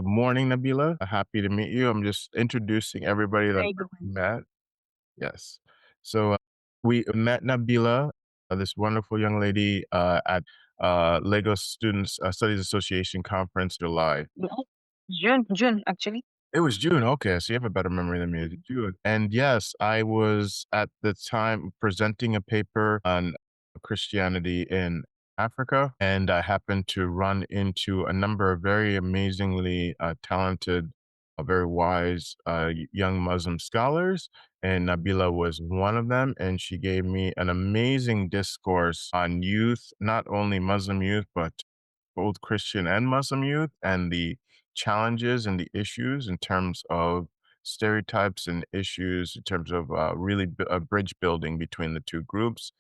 Good morning, Nabila. Happy to meet you. I'm just introducing everybody that Very good. we met. Yes. So we met Nabila, this wonderful young lady, at Lagos Students Studies Association conference in July. Well, June, actually. It was June. Okay, so you have a better memory than me. June. And yes, I was at the time presenting a paper on Christianity in Africa, and I happened to run into a number of very amazingly talented, very wise young Muslim scholars, and Nabila was one of them. And she gave me an amazing discourse on youth, not only Muslim youth, but both Christian and Muslim youth, and the challenges and the issues in terms of stereotypes and issues in terms of really bridge building between the two groups.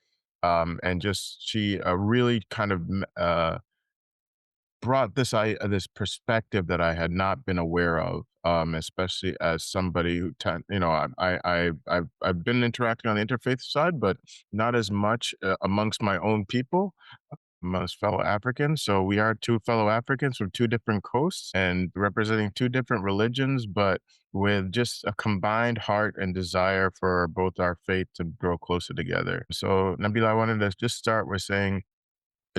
And just she really kind of brought this perspective that I had not been aware of, especially as somebody who I've been interacting on the interfaith side, but not as much amongst my own people, amongst fellow Africans. So we are two fellow Africans from two different coasts and representing two different religions, but with just a combined heart and desire for both our faith to grow closer together. So Nabila, I wanted to just start with saying,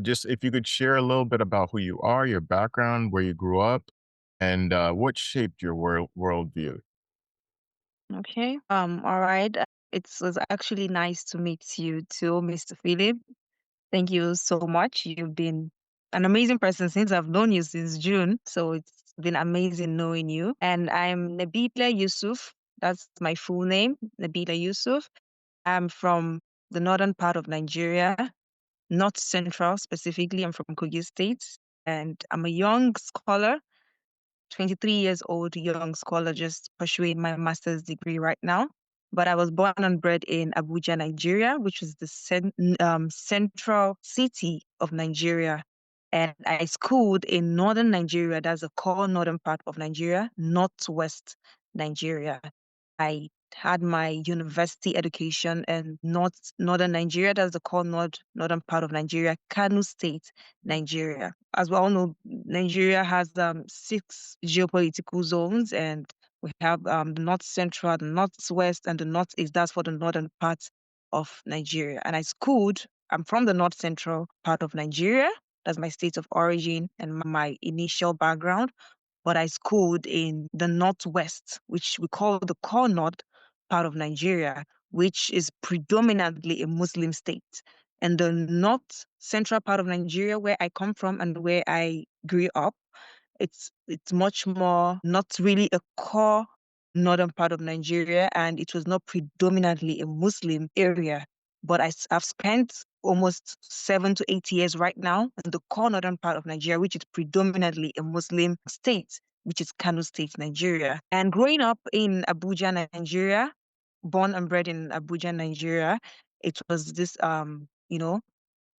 just if you could share a little bit about who you are, your background, where you grew up, and what shaped your worldview. Okay. All right. It was actually nice to meet you too, Mr. Phillip. Thank you so much. You've been an amazing person since I've known you since June. So it's been amazing knowing you. And I'm Nabila Yusuf. That's my full name, Nabila Yusuf. I'm from the northern part of Nigeria, not central specifically. I'm from Kogi State. And I'm a young scholar, 23 years old young scholar just pursuing my master's degree right now. But I was born and bred in Abuja, Nigeria, which is the central city of Nigeria. And I schooled in northern Nigeria. That's the core northern part of Nigeria, northwest Nigeria. I had my university education in northern Nigeria. That's the core northern part of Nigeria, Kano State, Nigeria. As we all know, Nigeria has six geopolitical zones, and we have the north central, the northwest, and the northeast. That's for the northern part of Nigeria. And I'm from the north central part of Nigeria. That's my state of origin and my initial background, but I schooled in the northwest, which we call the core north part of Nigeria, which is predominantly a Muslim state. And the north central part of Nigeria, where I come from and where I grew up, it's much more not really a core northern part of Nigeria, and it was not predominantly a Muslim area. But I've spent almost 7 to 8 years right now in the core northern part of Nigeria, which is predominantly a Muslim state, which is Kano State, Nigeria. And growing up in Abuja, Nigeria, born and bred in Abuja, Nigeria, it was this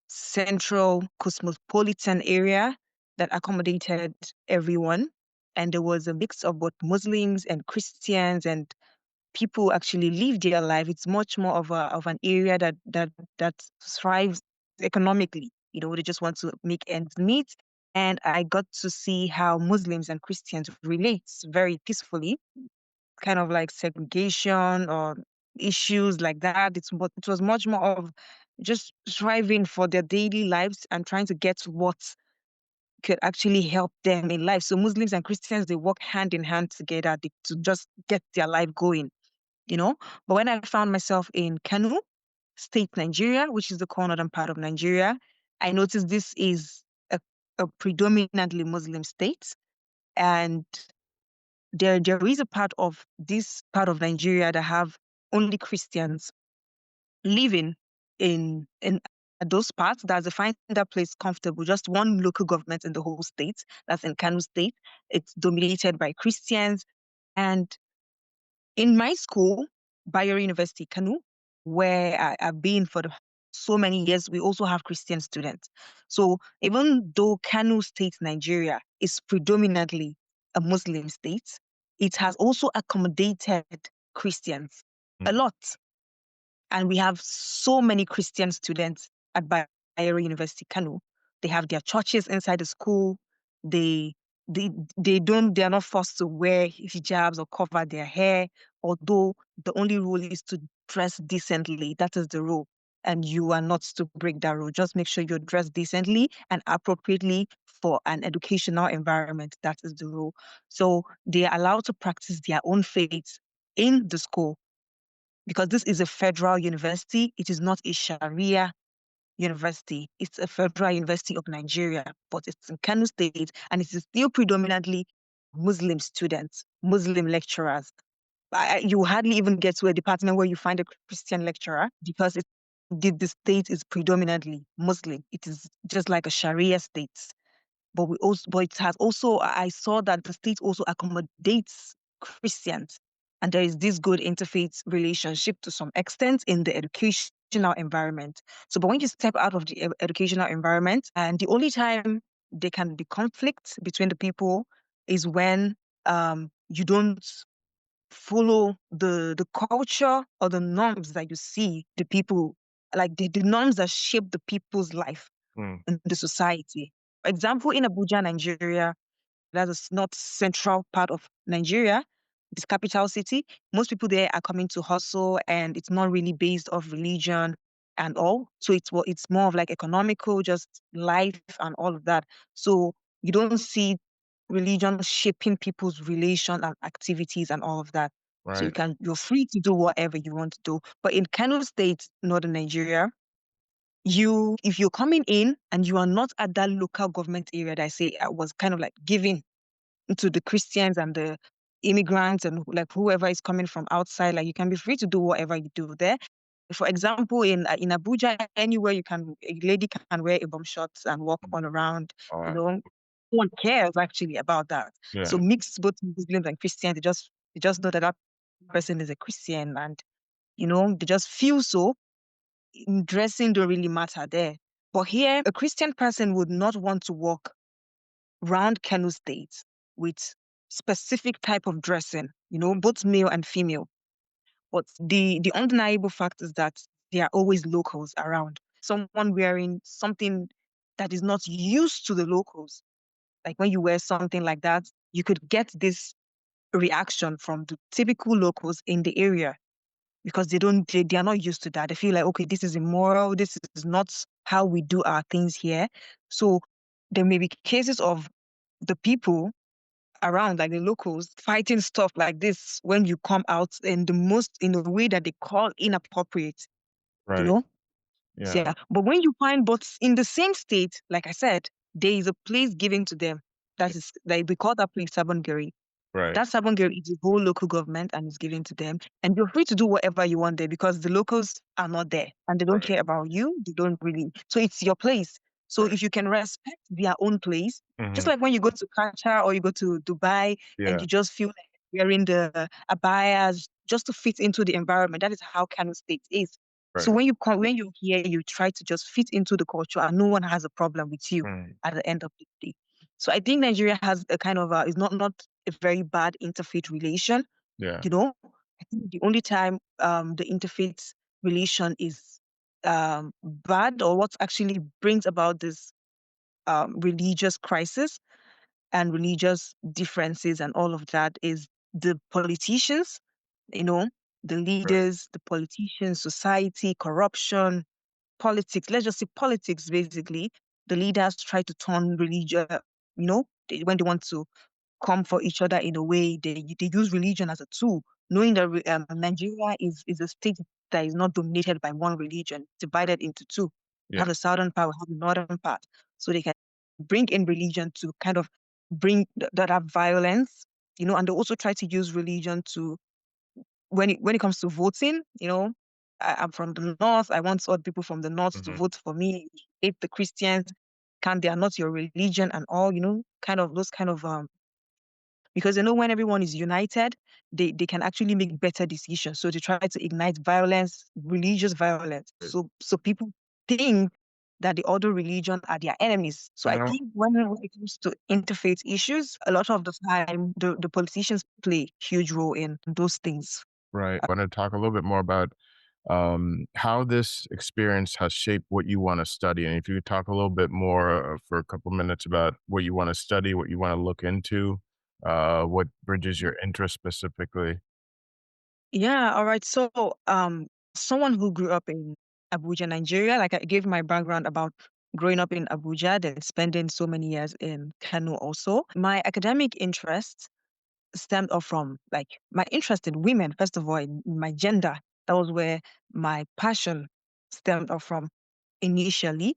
central cosmopolitan area that accommodated everyone. And there was a mix of both Muslims and Christians, and people actually live their life. It's much more of an area that thrives economically. They just want to make ends meet. And I got to see how Muslims and Christians relate very peacefully, kind of like segregation or issues like that. It was much more of just striving for their daily lives and trying to get what could actually help them in life. So Muslims and Christians, they work hand in hand together to just get their life going, you know. But when I found myself in Kano State, Nigeria, which is the core northern part of Nigeria, I noticed this is a predominantly Muslim state. And there is a part of this part of Nigeria that have only Christians living in those parts. That's a find that place comfortable. Just one local government in the whole state. That's in Kano State. It's dominated by Christians. And in my school, Bayero University Kano, where I've been for so many years, we also have Christian students. So even though Kano State, Nigeria, is predominantly a Muslim state, it has also accommodated Christians a Mm. lot. And we have so many Christian students at Bayero University Kano. They have their churches inside the school. They they they are not forced to wear hijabs or cover their hair, although the only rule is to dress decently. That is the rule. And you are not to break that rule. Just make sure you're dressed decently and appropriately for an educational environment. That is the rule. So they are allowed to practice their own faith in the school because this is a federal university. It is not a Sharia university. It's a federal university of Nigeria, but it's in Kano State and it is still predominantly Muslim students, Muslim lecturers. You hardly even get to a department where you find a Christian lecturer because the state is predominantly Muslim. It is just like a Sharia state. But it has also, I saw that the state also accommodates Christians. And there is this good interfaith relationship to some extent in the educational environment. So, but when you step out of the educational environment, and the only time there can be conflict between the people is when you don't follow the culture or the norms that you see the people, like the norms that shape the people's life Mm, in the society. For example, in Abuja, Nigeria, that is not central part of Nigeria, this capital city. Most people there are coming to hustle, and it's not really based off religion and all. So it's more of like economical, just life and all of that. So you don't see religion shaping people's relation and activities and all of that. So right. you're free to do whatever you want to do. But in Kano State, northern Nigeria, if you're coming in and you are not at that local government area that I say I was kind of like giving to the Christians and the immigrants and like whoever is coming from outside, like you can be free to do whatever you do there. For example, in Abuja, anywhere a lady can wear a bomb shot and walk Mm, all around. all You right. know, no one cares actually about that. Yeah. So mixed both Muslims and Christians, they just know that that person is a Christian, and they just feel so. Dressing don't really matter there. But here, a Christian person would not want to walk round Kano State with specific type of dressing, both male and female. But the undeniable fact is that there are always locals around. Someone wearing something that is not used to the locals. Like when you wear something like that, you could get this reaction from the typical locals in the area because they are not used to that. They feel like, okay, this is immoral. This is not how we do our things here. So there may be cases of the people around, like the locals, fighting stuff like this when you come out in a way that they call inappropriate, you Right. know? So, Yeah. yeah. But when you find, but in the same state, like I said, there is a place given to them. Yeah. That is, like, we call that place Sabongeri. Right. That Sabongeri is the whole local government and is given to them. And you're free to do whatever you want there because the locals are not there and they don't Right. care about you. They don't really. So it's your place. So Right. if you can respect their own place, just Hmm. like when you go to Qatar or you go to Dubai and Yeah. you just feel like wearing the abayas just to fit into the environment, that is how Kano State is. So Right. when you're here, you try to just fit into the culture and no one has a problem with you Mm, at the end of the day. So I think Nigeria has a kind of is not a very bad interfaith relation. yeah. I think the only time the interfaith relation is bad, or what actually brings about this religious crisis and religious differences and all of that, is the politicians, you know, the Right. leaders, the politicians, society, corruption, politics. Let's just say politics, basically. The leaders try to turn religion, when they want to come for each other in a way. They use religion as a tool, knowing that Nigeria is a state that is not dominated by one religion, divided into two. We Yeah. have the southern part, we have the northern part. So they can bring in religion to kind of bring that violence, and they also try to use religion to when it comes to voting, I'm from the north. I want other people from the north to Hmm. vote for me. Hate the Christians, can they are not your religion and all, kind of those kind of because when everyone is united, they can actually make better decisions. So they try to ignite violence, religious violence. Right. So people think that the other religion are their enemies. So You I know, think when it comes to interfaith issues, a lot of the time the politicians play huge role in those things. right. I want to talk a little bit more about how this experience has shaped what you want to study. And if you could talk a little bit more for a couple minutes about what you want to study, what you want to look into, what bridges your interest specifically. Yeah, all right. So, someone who grew up in Abuja, Nigeria, like I gave my background about growing up in Abuja, then spending so many years in Kano also. My academic interests stemmed off from like my interest in women, first of all, in my gender. That was where my passion stemmed off from initially.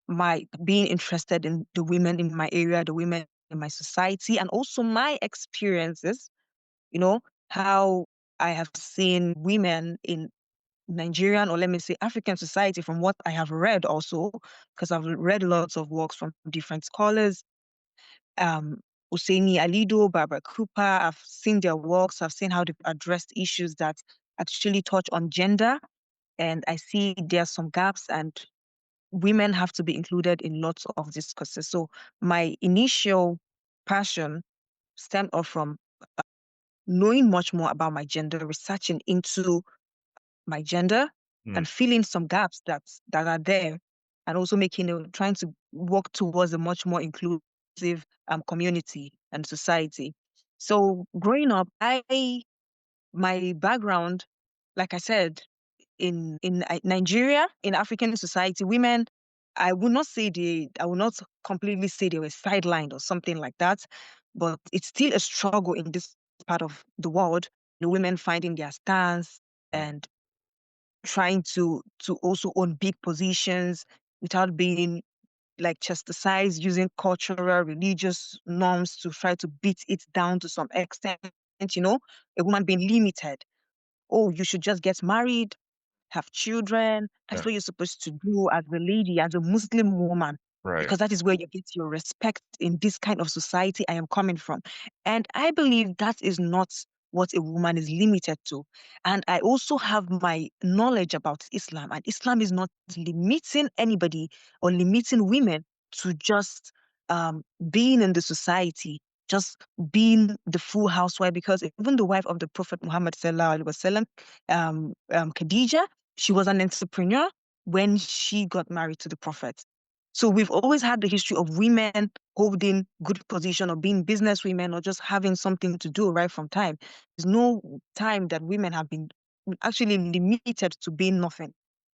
My being interested in the women in my area, the women in my society, and also my experiences, you know, how I have seen women in Nigerian, or let me say African society, from what I have read also, because I've read lots of works from different scholars, um, Husseini Alido, Barbara Cooper. I've seen their works. I've seen how they've addressed issues that actually touch on gender. And I see there are some gaps, and women have to be included in lots of discourses. So my initial passion stemmed off from knowing much more about my gender, researching into my gender, Mm, and filling some gaps that are there, and also trying to work towards a much more inclusive community and society. So growing up, I my background, like I said, in Nigeria, in African society, women, I will not completely say they were sidelined or something like that, but it's still a struggle in this part of the world. The women finding their stance mm, and trying to also own big positions without being like chastised, using cultural, religious norms to try to beat it down to some extent. You know, a woman being limited. Oh, you should just get married, have children. That's yeah, what you're supposed to do as a lady, as a Muslim woman, right, because that is where you get your respect in this kind of society I am coming from. And I believe that is not what a woman is limited to. And I also have my knowledge about Islam, and Islam is not limiting anybody or limiting women to just being in the society, just being the full housewife, because even the wife of the Prophet Muhammad sallallahu alaihi wasallam, Khadija, she was an entrepreneur when she got married to the Prophet. So we've always had the history of women holding good position or being business women or just having something to do right from time. There's no time that women have been actually limited to being nothing.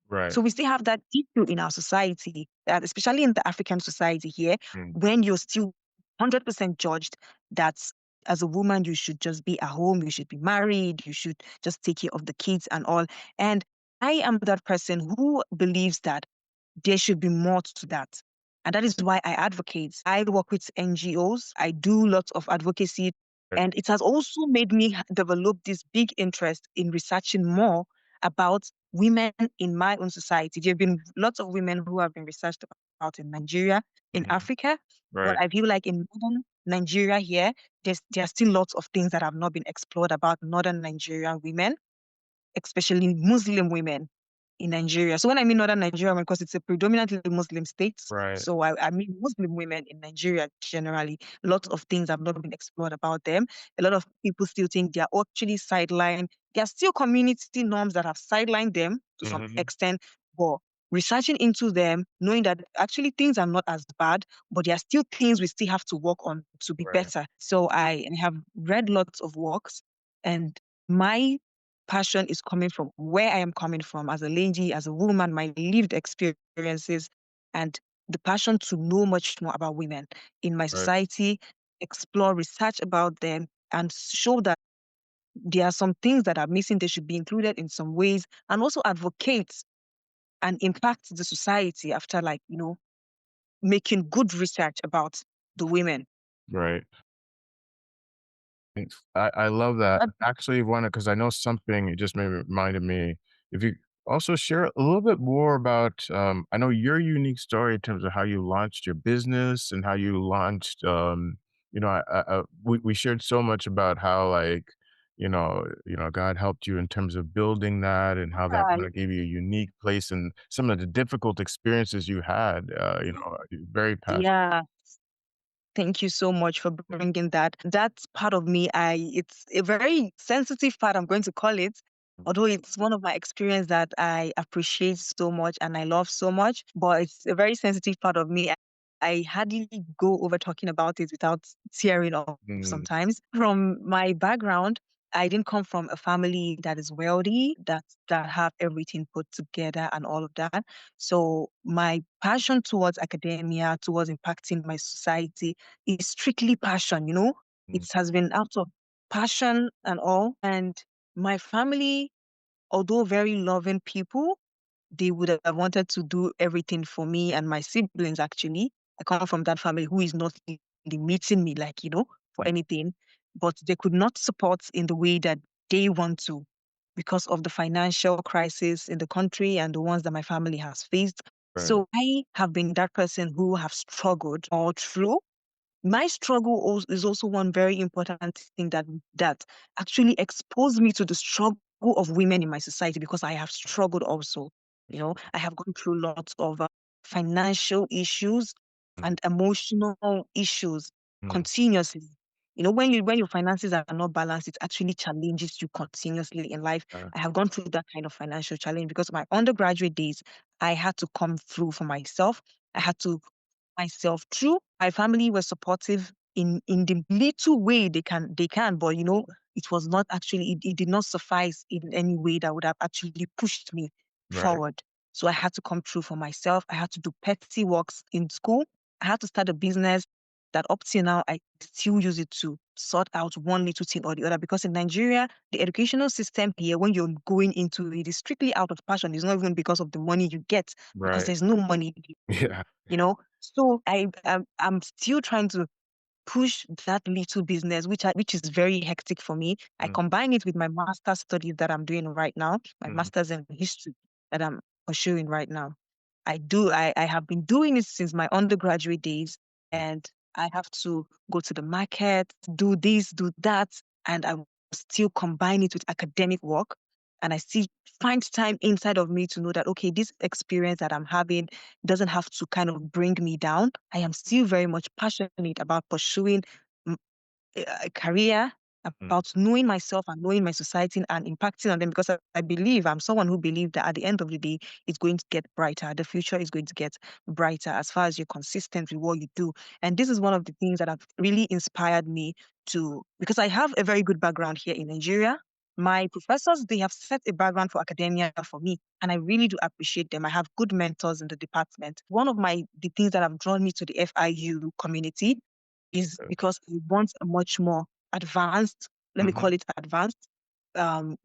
right. So we still have that issue in our society, that especially in the African society here, Mm, when you're still 100% judged that as a woman, you should just be at home, you should be married, you should just take care of the kids and all. And I am that person who believes that there should be more to that. And that is why I advocate. I work with NGOs, I do lots of advocacy, right, and it has also made me develop this big interest in researching more about women in my own society. There have been lots of women who have been researched about in Nigeria, in mhm, Africa, but right, I feel like in northern Nigeria here, there are still lots of things that have not been explored about northern Nigerian women, especially Muslim women in Nigeria. So when I mean northern Nigeria, because it's a predominantly Muslim state, right. so I mean Muslim women in Nigeria generally. Lots of things have not been explored about them. A lot of people still think they are actually sidelined. There are still community norms that have sidelined them to some Mhm, extent, but researching into them, knowing that actually things are not as bad, but there are still things we still have to work on to be right, better. So I have read lots of works, and my passion is coming from where I am coming from as a lady, as a woman, my lived experiences, and the passion to know much more about women in my right, society, explore, research about them, and show that there are some things that are missing. They should be included in some ways, and also advocate and impact the society after, like, making good research about the women. right. Thanks. I love that. That- Actually, wanted because I know something. It just maybe reminded me. If you also share a little bit more about, I know your unique story in terms of how you launched your business and how you launched. We shared so much about how like, God helped you in terms of building that and how that Yeah, kind of gave you a unique place and some of the difficult experiences you had. Very passionate. yeah. Thank you so much for bringing that. That's part of me. It's a very sensitive part, I'm going to call it. although it's one of my experience that I appreciate so much and I love so much, but it's a very sensitive part of me. I hardly go over talking about it without tearing up Mm, sometimes. From my background, I didn't come from a family that is wealthy, that have everything put together and all of that. So my passion towards academia, towards impacting my society is strictly passion, you know? It mm, has been out of passion and all. And my family, although very loving people, they would have wanted to do everything for me and my siblings, actually. I come from that family who is not limiting me, like, for mm, anything, but they could not support in the way that they want to because of the financial crisis in the country and the ones that my family has faced. right, So I have been that person who have struggled all through. My struggle is also one very important thing that actually exposed me to the struggle of women in my society because I have struggled also. I have gone through lots of financial issues mm, and emotional issues mm, continuously. When your finances are not balanced, it actually challenges you continuously in life. uh, I have gone through that kind of financial challenge because my undergraduate days, I had to come through for myself. I had to myself through. My family was supportive in the little way they can, but it was not actually it did not suffice in any way that would have actually pushed me right, forward. So I had to come through for myself. I had to do petty works in school. I had to start a business that up till now I still use it to sort out one little thing or the other. Because in Nigeria, the educational system here, when you're going into it, is strictly out of passion. It's not even because of the money you get, because right. there's no money, Yeah. so I'm still trying to push that little business, which is very hectic for me. I Mm, combine it with my master's studies that I'm doing right now, my mhm, master's in history that I'm pursuing right now. I have been doing it since my undergraduate days, mm, and I have to go to the market, do this, do that, and I will still combine it with academic work. And I still find time inside of me to know that, okay, this experience that I'm having doesn't have to kind of bring me down. I am still very much passionate about pursuing a career, mm, about knowing myself and knowing my society and impacting on them because I believe I'm someone who believes that at the end of the day, it's going to get brighter. The future is going to get brighter as far as you're consistent with what you do. And this is one of the things that have really inspired me because I have a very good background here in Nigeria. My professors, they have set a background for academia for me, and I really do appreciate them. I have good mentors in the department. One of the things that have drawn me to the FIU community is uh, because I want a much more advanced, let me mhm, call it advanced,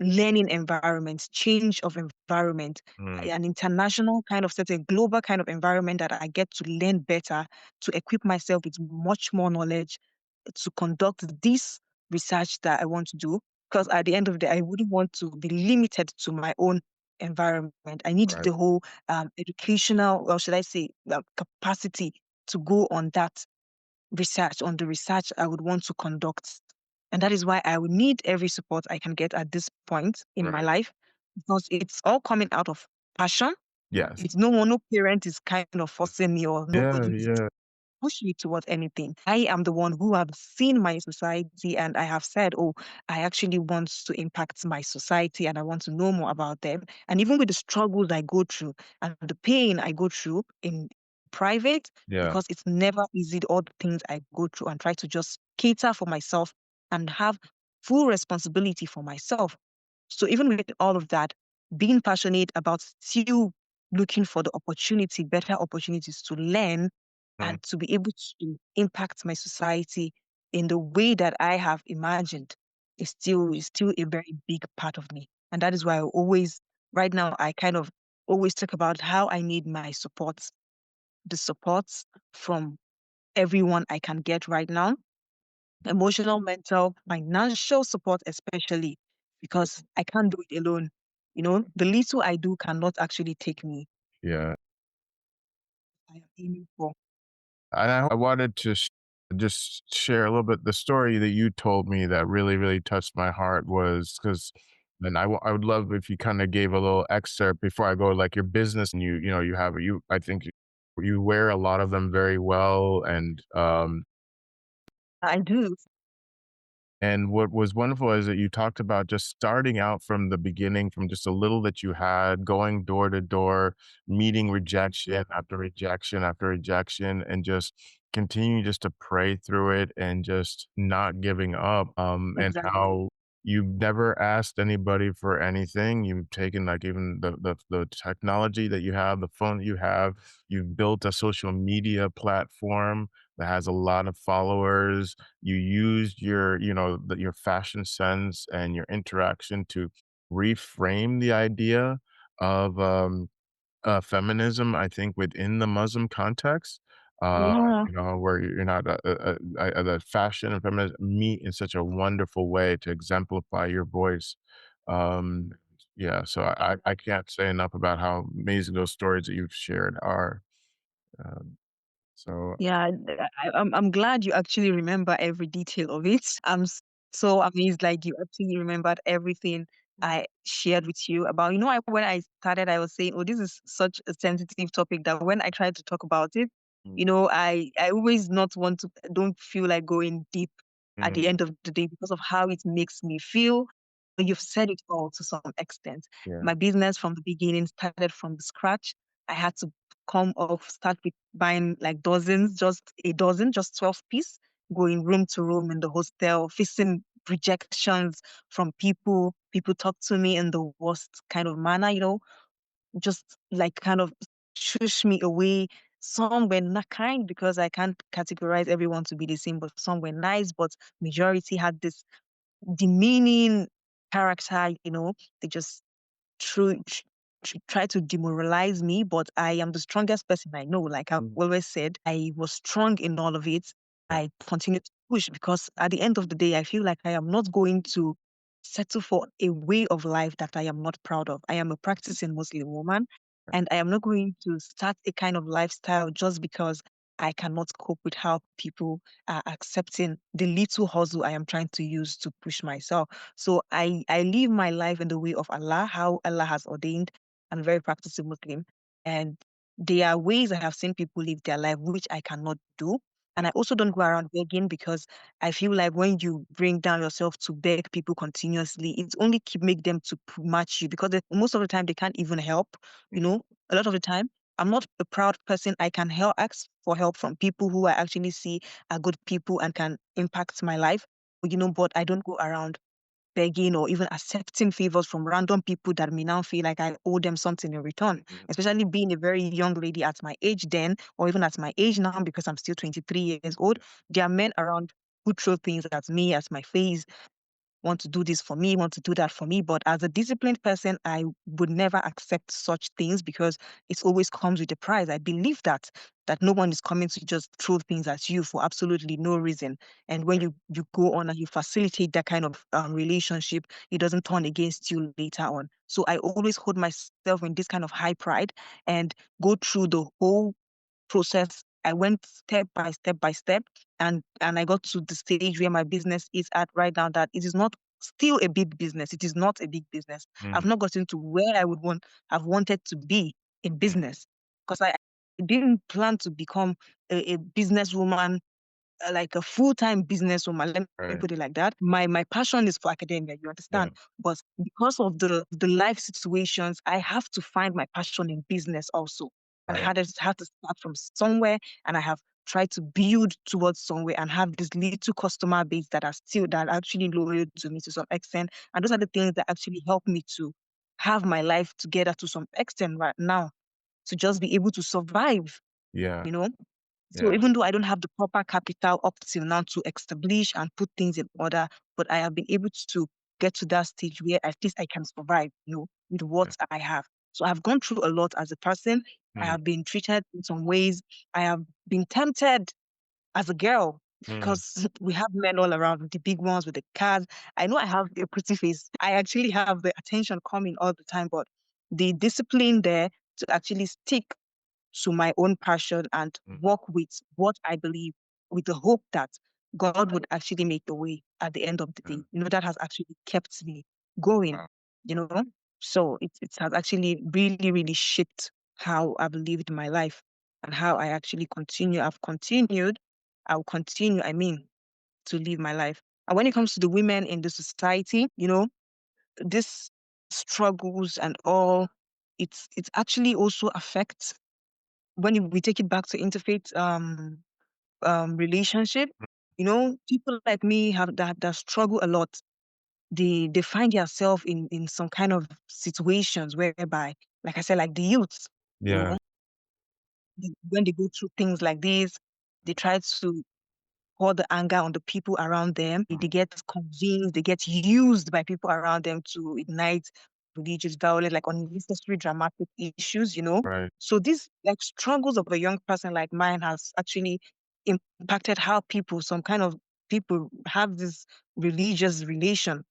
learning environment, change of environment, mm, an international kind of setting, global kind of environment that I get to learn better, to equip myself with much more knowledge to conduct this research that I want to do. Because at the end of the day, I wouldn't want to be limited to my own environment. I need right, the whole educational, or should I say, capacity to go on that research, on the research I would want to conduct. And that is why I would need every support I can get at this point in my right. life because it's all coming out of passion. Yes. It's no parent is kind of forcing me or Yeah, nobody is yeah, push me towards anything. I am the one who have seen my society and I have said, oh, I actually want to impact my society and I want to know more about them. And even with the struggles I go through and the pain I go through in private, yeah, because it's never easy, all the things I go through and try to just cater for myself and have full responsibility for myself. So even with all of that, being passionate about still looking for the opportunity, better opportunities to learn mm, and to be able to impact my society in the way that I have imagined is still a very big part of me. And that is why right now, I kind of always talk about how I need my support, the supports from everyone I can get right now, emotional, mental, financial support, especially because I can't do it alone. The little I do cannot actually take me. yeah. I am aiming for. And I wanted to just share a little bit the story that you told me that really, really touched my heart was because, and I would love if you kind of gave a little excerpt before I go, like your business and you have, I think you wear a lot of them very well. And I do. And what was wonderful is that you talked about just starting out from the beginning, from just a little that you had, going door to door, meeting rejection after rejection after rejection, and just continue just to pray through it and just not giving up. And Exactly. how you've never asked anybody for anything. You've taken like even the technology that you have, the phone that you have, you've built a social media platform that has a lot of followers. You used your, your fashion sense and your interaction to reframe the idea of feminism, I think, within the Muslim context. Yeah. Where you're not the fashion and feminism meet in such a wonderful way to exemplify your voice. Um, yeah, so I can't say enough about how amazing those stories that you've shared are. Um, so Yeah, I'm glad you actually remember every detail of it. So amazed, like you actually remembered everything I shared with you about. When I started, I was saying, "Oh, this is such a sensitive topic that when I tried to talk about it, mm, I always not want to, don't feel like going deep at the mhm, end of the day because of how it makes me feel. But you've said it all to some extent. yeah, My business from the beginning started from the scratch. I had to start with buying like dozens, just a dozen, just 12 piece, going room to room in the hostel, facing rejections from people. People talk to me in the worst kind of manner, just like kind of shush me away. Some were not kind because I can't categorize everyone to be the same, but some were nice, but majority had this demeaning character, they just through try to demoralize me, but I am the strongest person I know. Like I've mm, always said, I was strong in all of it. yeah, I continue to push because at the end of the day, I feel like I am not going to settle for a way of life that I am not proud of. I am a practicing Muslim woman, and I am not going to start a kind of lifestyle just because I cannot cope with how people are accepting the little hustle I am trying to use to push myself. So I live my life in the way of Allah, how Allah has ordained. I'm a very practicing Muslim. And there are ways I have seen people live their life which I cannot do. And I also don't go around begging because I feel like when you bring down yourself to beg people continuously, it's only keep make them to match you because most of the time they can't even help. You know, a lot of the time I'm not a proud person. I can help ask for help from people who I actually see are good people and can impact my life. But I don't go around begging or even accepting favors from random people that may now feel like I owe them something in return, mhm, especially being a very young lady at my age then, or even at my age now, because I'm still 23 years old. There are men around who throw things at me, at my face, want to do this for me, want to do that for me. But as a disciplined person, I would never accept such things because it always comes with a price. I believe that no one is coming to just throw things at you for absolutely no reason. And when you go on and you facilitate that kind of relationship, it doesn't turn against you later on. So I always hold myself in this kind of high pride and go through the whole process. I went step by step by step, and I got to the stage where my business is at right now. That it is not still a big business. It is not a big business. I've mhm, not gotten to where I would have wanted to be in mhm, business because I didn't plan to become a businesswoman, like a full-time businesswoman. Let me right, put it like that. My passion is for academia, you yeah, understand? But because of the life situations, I have to find my passion in business also. And right, had to start from somewhere, and I have tried to build towards somewhere and have this little customer base that are actually loyal to me to some extent. And those are the things that actually help me to have my life together to some extent right now, to just be able to survive, yeah, you know? So yeah, even though I don't have the proper capital up till now to establish and put things in order, but I have been able to get to that stage where at least I can survive, with yeah, what I have. So I've gone through a lot as a person. I mhm, have been treated in some ways. I have been tempted as a girl mhm, because we have men all around with the big ones with the cars. I know I have a pretty face. I actually have the attention coming all the time, but the discipline there to actually stick to my own passion and mhm, work with what I believe with the hope that God would actually make the way at the end of the yeah, day. That has actually kept me going, wow, you know. So it has actually really, really shaped how I've lived my life and how I actually continue. I'll continue, I mean, to live my life. And when it comes to the women in the society, this struggles and all, it's actually also affects when we take it back to interfaith relationship. People like me have that struggle a lot. They find themselves in some kind of situations whereby, like I said, like the youth, you Yeah, know, when they go through things like this, they try to pour the anger on the people around them. They get convinced, they get used by people around them to ignite religious violence, like unnecessary dramatic issues. right. So these like struggles of a young person like mine has actually impacted how some kind of people have this religious relation,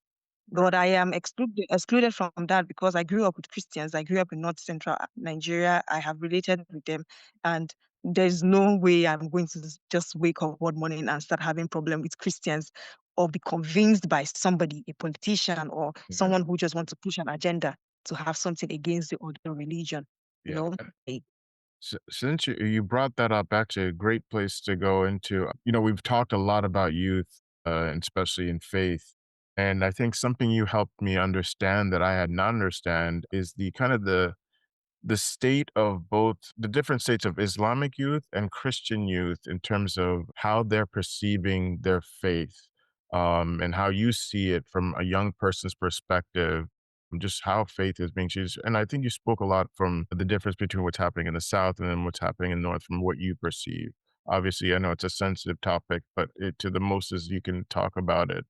but I am excluded from that because I grew up with Christians. I grew up in North Central Nigeria. I have related with them, and there's no way I'm going to just wake up one morning and start having problem with Christians or be convinced by somebody, a politician or Yeah, someone who just wants to push an agenda to have something against the other religion. You yeah. know, Since you brought that up, actually a great place to go into. We've talked a lot about youth, and especially in faith. And I think something you helped me understand that I had not understand is the kind of the state of both the different states of Islamic youth and Christian youth in terms of how they're perceiving their faith, and how you see it from a young person's perspective, just how faith is being changed. And I think you spoke a lot from the difference between what's happening in the South and then what's happening in the North from what you perceive. Obviously, I know it's a sensitive topic, but to the most as you can talk about it,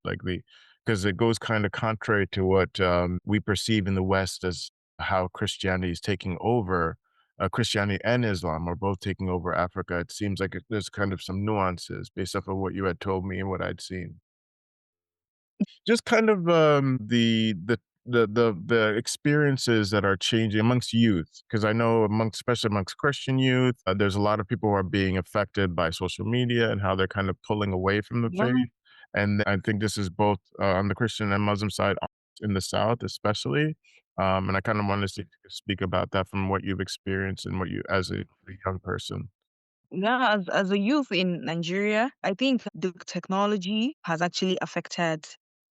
because it goes kind of contrary to what we perceive in the West as how Christianity is taking over, Christianity and Islam are both taking over Africa. It seems like there's kind of some nuances based off of what you had told me and what I'd seen. Just kind of the experiences that are changing amongst youth, because I know especially amongst Christian youth, there's a lot of people who are being affected by social media and how they're kind of pulling away from the yeah. faith. And I think this is both on the Christian and Muslim side in the South, especially. And I kind of wanted to speak about that from what you've experienced and what you as a young person. Yeah, as a youth in Nigeria, I think the technology has actually affected,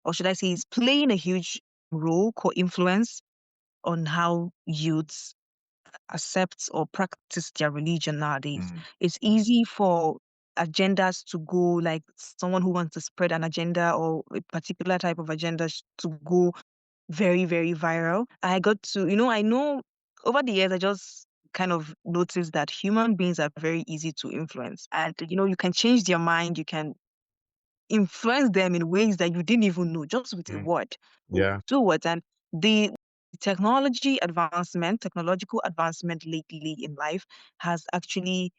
or should I say, is playing a huge role, co-influence on how youths accept or practice their religion nowadays. Mm, It's easy for agendas to go, like someone who wants to spread an agenda or a particular type of agenda to go very, very viral. I know over the years, I just kind of noticed that human beings are very easy to influence. And, you can change their mind, you can influence them in ways that you didn't even know, just with a mm, word or yeah. two words. And the technological advancement lately in life has actually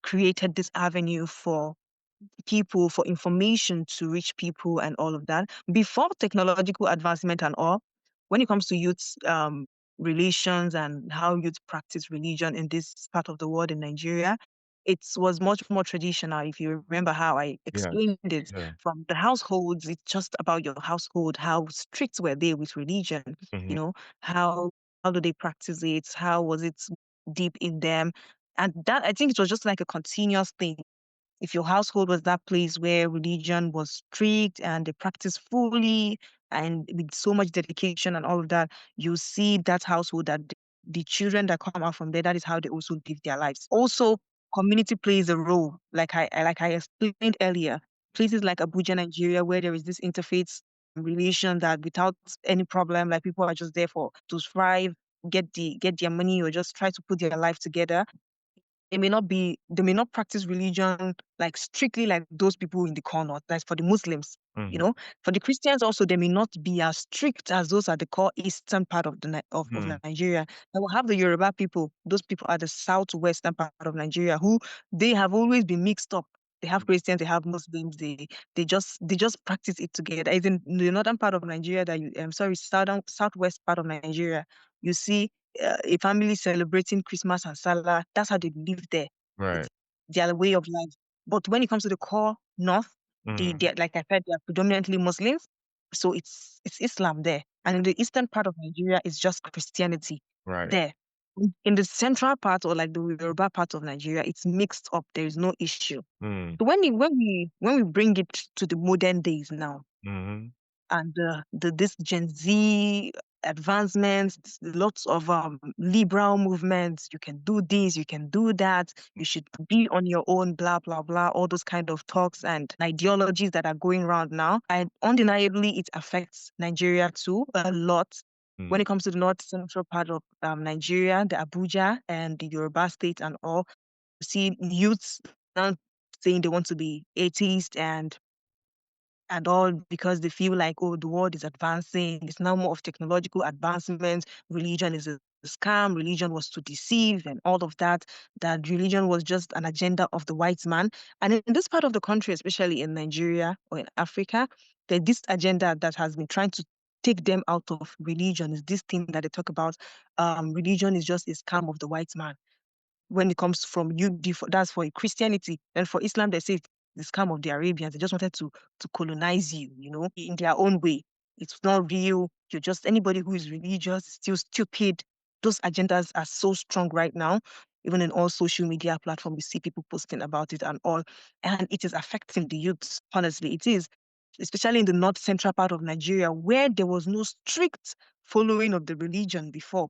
created this avenue for people, for information to reach people and all of that. Before technological advancement and all, when it comes to youth relations and how youth practice religion in this part of the world in Nigeria, it was much more traditional. If you remember how I Yeah. explained it Yeah. from the households, it's just about your household. How strict were they with religion? Hmm. You know, how how do they practice it? How was it deep in them? And that I think it was just like a continuous thing. If your household was that place where religion was strict and they practiced fully and with so much dedication and all of that, you see that household that the children that come out from there, that is how they also live their lives. Also, community plays a role, like I explained earlier. Places like Abuja, Nigeria, where there is this interfaith relation that without any problem, like people are just there for to thrive, get their money or just try to put their life together. They may not practice religion like strictly like those people in the core north. That's for the Muslims. you Hmm. know for the Christians also, they may not be as strict as those at the core eastern part of of Hmm. Nigeria. And we'll have the Yoruba people. Those people are the southwestern part of Nigeria, who they have always been mixed up. They have Christians, they have Muslims, they just practice it together. As in the northern part of Nigeria, that you I'm sorry, southwest part of Nigeria, you see a family celebrating Christmas and Salah. That's how they live there. Right. It's their way of life. But when it comes to the core north, Hmm. like I said, they are predominantly Muslims. So it's Islam there. And in the eastern part of Nigeria, it's just Christianity Right. there. In the central part or like the Yoruba part of Nigeria, it's mixed up. There is no issue. Mm. So when we bring it to the modern days now, Mhm. and this Gen Z advancements, lots of liberal movements. You can do this, you can do that. You should be on your own. Blah blah blah. All those kind of talks and ideologies that are going around now. And undeniably, it affects Nigeria too a lot. When Mm. it comes to the north central part of Nigeria, the Abuja and the Yoruba state and all, you see youths now saying they want to be atheist and all because they feel like, oh, the world is advancing. It's now more of technological advancement. Religion is a scam. Religion was to deceive and all of that. That religion was just an agenda of the white man. And in this part of the country, especially in Nigeria or in Africa, this agenda that has been trying to take them out of religion is this thing that they talk about. Religion is just a scam of the white man when it comes from you, that's for Christianity. And for Islam, they say the scam of the Arabians. They just wanted to colonize you, in their own way. It's not real. You're just anybody who is religious, is still stupid. Those agendas are so strong right now. Even in all social media platforms, we see people posting about it and all. And it is affecting the youths, honestly. It is, especially in the north central part of Nigeria, where there was no strict following of the religion before,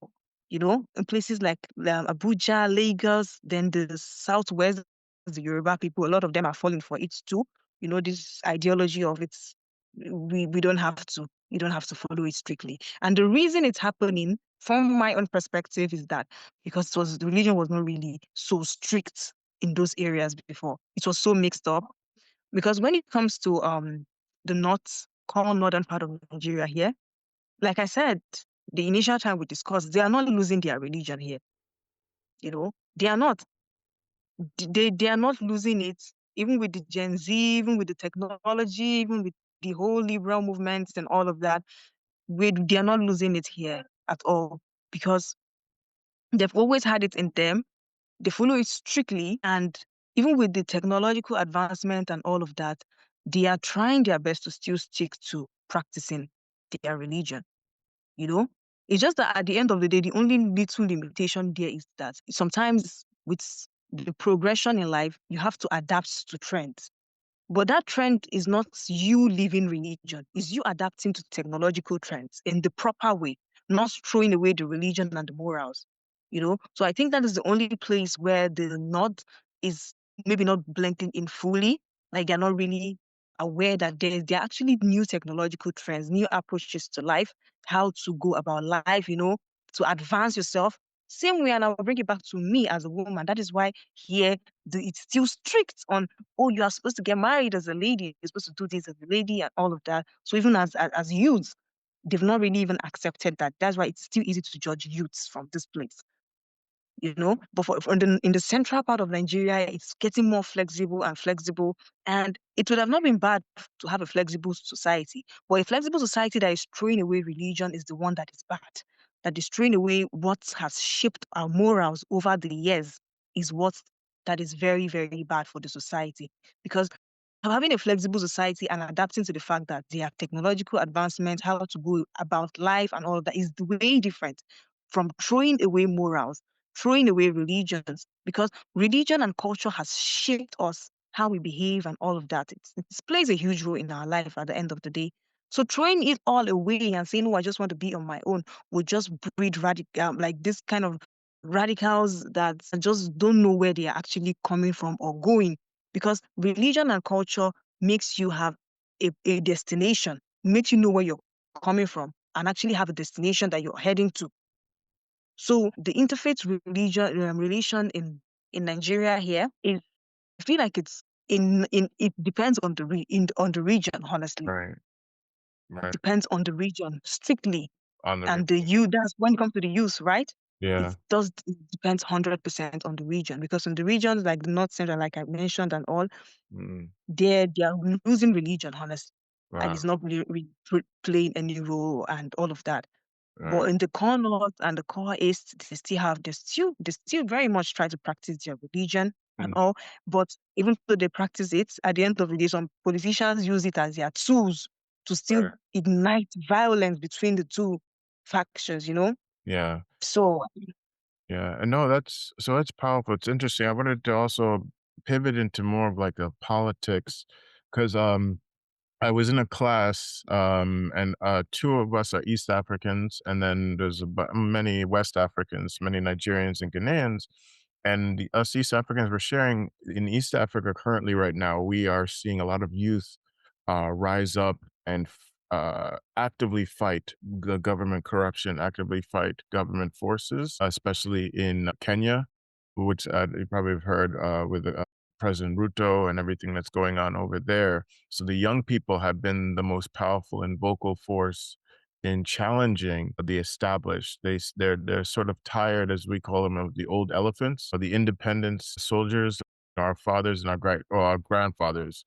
in places like Abuja, Lagos, then the Southwest, the Yoruba people, a lot of them are falling for it too. This ideology of it's we don't have to, you don't have to follow it strictly. And the reason it's happening, from my own perspective, is that because the religion was not really so strict in those areas before. It was so mixed up. Because when it comes to the core northern part of Nigeria here, like I said, the initial time we discussed, they are not losing their religion here. They are not. They are not losing it, even with the Gen Z, even with the technology, even with the whole liberal movements and all of that. They are not losing it here at all because they've always had it in them. They follow it strictly, and even with the technological advancement and all of that, they are trying their best to still stick to practicing their religion. you know it's just that at the end of the day, the only little limitation there is that sometimes with the progression in life, you have to adapt to trends. But that trend is not you leaving religion, it's you adapting to technological trends in the proper way, not throwing away the religion and the morals. So I think that is the only place where the nod is maybe not blending in fully. Like they're not really aware that there are actually new technological trends, new approaches to life, how to go about life, to advance yourself. Same way, and I'll bring it back to me as a woman. That is why here it's still strict on, oh, you are supposed to get married as a lady, you're supposed to do this as a lady and all of that. So even as youths, they've not really even accepted that. That's why it's still easy to judge youths from this place. But in the central part of Nigeria, it's getting more flexible and flexible. And it would have not been bad to have a flexible society. But a flexible society that is throwing away religion is the one that is bad. That is throwing away what has shaped our morals over the years is what that is very, very bad for the society. Because having a flexible society and adapting to the fact that there are technological advancements, how to go about life and all of that is way different from throwing away morals, throwing away religions, because religion and culture has shaped us, how we behave and all of that. It plays a huge role in our life at the end of the day. So throwing it all away and saying, "Oh, I just want to be on my own," would just breed like this kind of radicals that just don't know where they are actually coming from or going, because religion and culture makes you have a destination, makes you know where you're coming from and actually have a destination that you're heading to. So the interfaith religion relation in Nigeria here is, I feel like it's in it depends on on the region, honestly. Right, It right. depends on the region strictly. On the And the you that's when it comes to the youth, right? Yeah. It depends 100% on the region, because in the regions like the North Central, like I mentioned and all, Mm. they are losing religion, honestly, and it's Wow. not really, playing any role and all of that. But Right. in the core north and the core east, they still very much try to practice their religion and Mm. all. But even though they practice it, at the end of the day, some politicians use it as their tools to still Right. ignite violence between the two factions. Yeah. So Yeah. And no, that's powerful. It's interesting. I wanted to also pivot into more of like a politics because I was in a class, and two of us are East Africans, and then there's many West Africans, many Nigerians and Ghanaians. And us East Africans were sharing in East Africa currently right now, we are seeing a lot of youth rise up and actively fight the government corruption, actively fight government forces, especially in Kenya, which you probably have heard with President Ruto and everything that's going on over there. So the young people have been the most powerful and vocal force in challenging the established. They're sort of tired, as we call them, of the old elephants, or the independence soldiers, our fathers and our grandfathers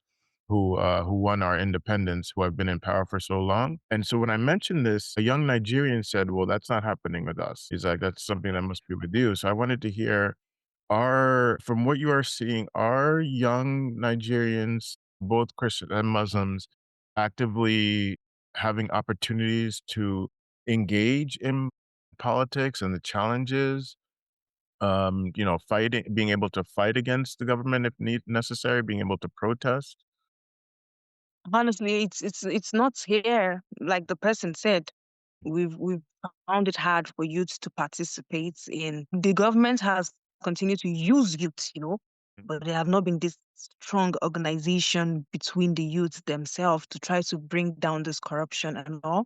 who won our independence, who have been in power for so long. And so when I mentioned this, a young Nigerian said, "Well, that's not happening with us." He's like, "That's something that must be with you." So I wanted to hear, are from what you are seeing, are young Nigerians, both Christian and Muslims, actively having opportunities to engage in politics and the challenges? Fighting, being able to fight against the government if need necessary, being able to protest. Honestly, it's not here. Like the person said, we've found it hard for youth to participate in. The government has continued to use youth, but there have not been this strong organization between the youth themselves to try to bring down this corruption and all.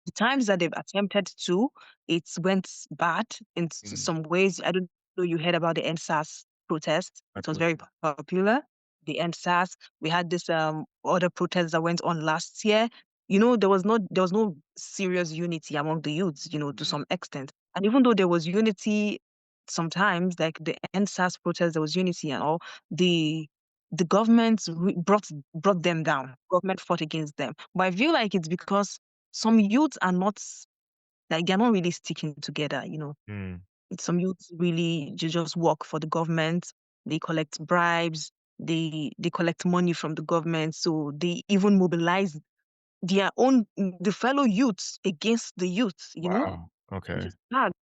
The times that they've attempted to, it went bad in Mm, some ways. I don't know, you heard about the NSAS protest. It was very popular. The NSAS. We had this other protest that went on last year. There was no serious unity among the youths, to mm, some extent. And even though there was unity sometimes, like the NSAS protest, there was unity and all, the government brought them down. Government fought against them. But I feel like it's because some youths are not, like, they're not really sticking together. mm. Some youths really just work for the government. They collect bribes. They collect money from the government. So they even mobilize the fellow youths against the youths. Wow. Okay. It's bad.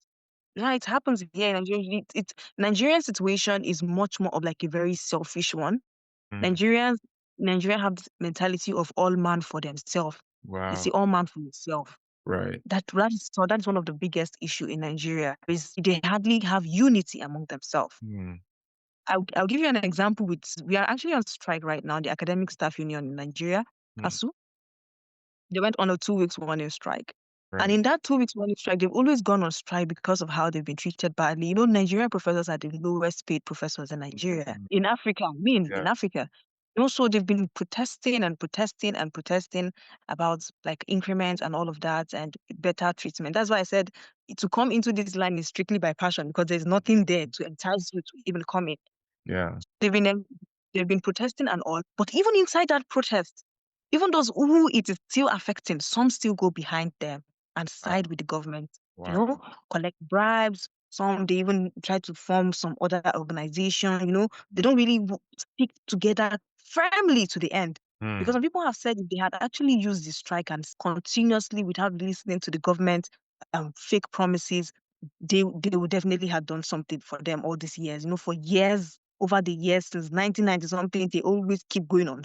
Yeah, it happens here in Nigeria. Nigerian situation is much more of like a very selfish one. Mm, Nigerians Nigeria have this mentality of all man for themselves. They wow. say all man for yourself. Right. That's one of the biggest issue in Nigeria is they hardly have unity among themselves. Mm, I'll give you an example. We are actually on strike right now. The Academic Staff Union in Nigeria, mm, ASU, they went on a 2 weeks warning strike. And right. in that 2 weeks warning strike, they've always gone on strike because of how they've been treated badly. Nigerian professors are the lowest paid professors in Nigeria. Mm, In Africa, I mean, yeah. in Africa. Also, they've been protesting and protesting and protesting about like increments and all of that and better treatment. That's why I said to come into this line is strictly by passion because there's nothing there to entice you to even come in. Yeah. They've been they've been protesting and all, but even inside that protest, even those who it is still affecting, some still go behind them and Wow. side with the government, you Wow. know, collect bribes. Some they even try to form some other organization. They don't really stick together firmly to the end. Because Mm, some people have said if they had actually used the strike and continuously without listening to the government fake promises, they would definitely have done something for them all these years. For years, over the years since 1990 something, they always keep going on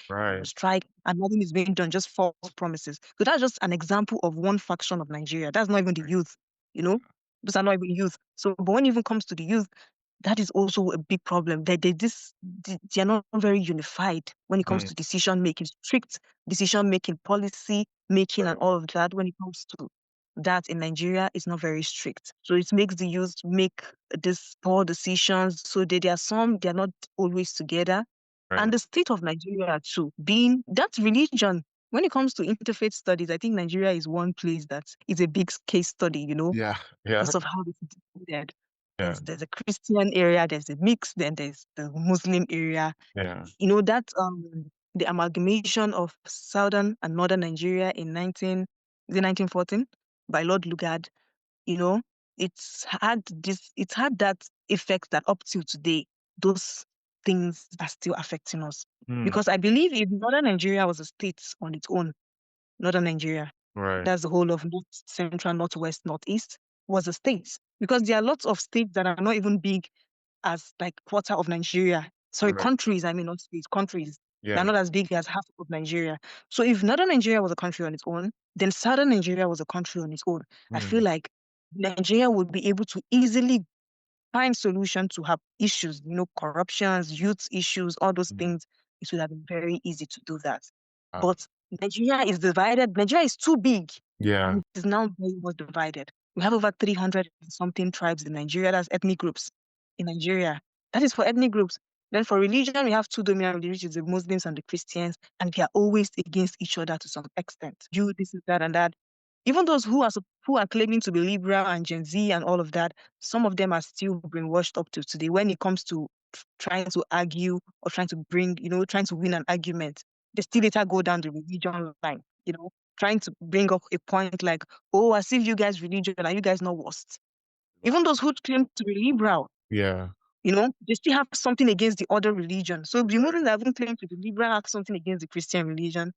right. strike, and nothing is being done, just false promises. So that's just an example of one faction of Nigeria. That's not even the youth, you know. Those are not even youth. So, but when it even comes to the youth, that is also a big problem. They are not very unified when it comes Mm, to decision making, strict decision making, policy making, and right. all of that. When it comes to that in Nigeria, is not very strict. So it makes the youth make these poor decisions. So they are not always together. And Right. the state of Nigeria too, being that religion. When it comes to interfaith studies, I think Nigeria is one place that is a big case study, Yeah. Yeah. because of how it's divided. Yeah. There's a Christian area, there's a mix, then there's the Muslim area. Yeah. That the amalgamation of southern and northern Nigeria in 1914 by Lord Lugard, you know, it's had that effect that up till today, those things are still affecting us. Mm, Because I believe if northern Nigeria was a state on its own, northern Nigeria, right. that's the whole of North Central, Northwest, Northeast, was a state. Because there are lots of states that are not even big as like quarter of Nigeria. Sorry, Right. countries, I mean not states, countries. Yeah. They're not as big as half of Nigeria. So if Northern Nigeria was a country on its own, then Southern Nigeria was a country on its own. I feel Mm, like Nigeria would be able to easily find solution to have issues, corruptions, youth issues, all those mm. things. It would have been very easy to do that. Uh, But Nigeria is divided. Nigeria is too big, yeah. and it is now very much divided. We have over 300 and something tribes in Nigeria. That's ethnic groups in Nigeria. That is for ethnic groups. Then for religion, we have two dominant religions, which is the Muslims and the Christians, and they are always against each other to some extent. You, this is that and that. Even those who are claiming to be liberal and Gen Z and all of that, some of them are still brainwashed up to today when it comes to trying to argue or trying to bring, trying to win an argument. They still later go down the religion line, trying to bring up a point like, oh, as if you guys religion are you guys not worst. Even those who claim to be liberal, Yeah. they still have something against the other religion. So the Muslims that even claim to be liberal have something against the Christian religion.